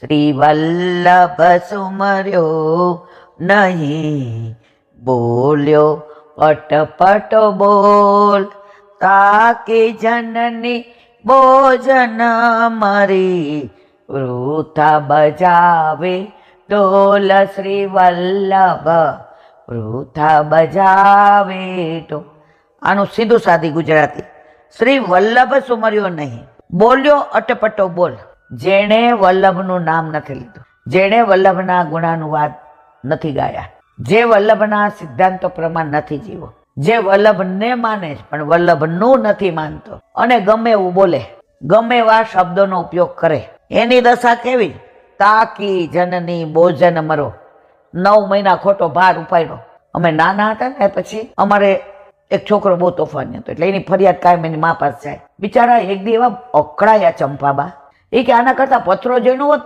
શ્રી વલ્લભ સુમર્યો નહીં, બોલ્યો પટ બોલ, તાકી જનની ભોજન મરી, વૃથા બજાવે ઢોલ શ્રી વલ્લભ, વૃથા બજાવે ઢોલ. આનું સીધું સાદી ગુજરાતી. શ્રી વલ્લભ સુમર્યો નહીં, બોલ્યો અટપટો બોલ. જેણે વલ્લભનું નામ નથી લીધું, જેણે વલ્લભના ગુણાનુવાદ નથી ગાયા, જે વલ્લભના સિદ્ધાંતો પ્રમાણ નથી જીવો, જે વલ્લભને માને છે પણ વલ્લભનું નથી માનતો અને ગમે એવું બોલે, ગમે એવા શબ્દોનો ઉપયોગ કરે, એની દશા કેવી? તાકી જનની ભોજન મરો. 9 મહિના ખોટો ભાર ઉપાડ્યો. અમે નાના હતા ને પછી અમારે એક છોકરો બહુ તોફાની હતો, એટલે એની ફરિયાદ કાયમ એની મા પાસે જાય. બિચારા એક દી એવા અકળાયા ચંપાબા, એ કે આના કરતા પથરો જેનો હોત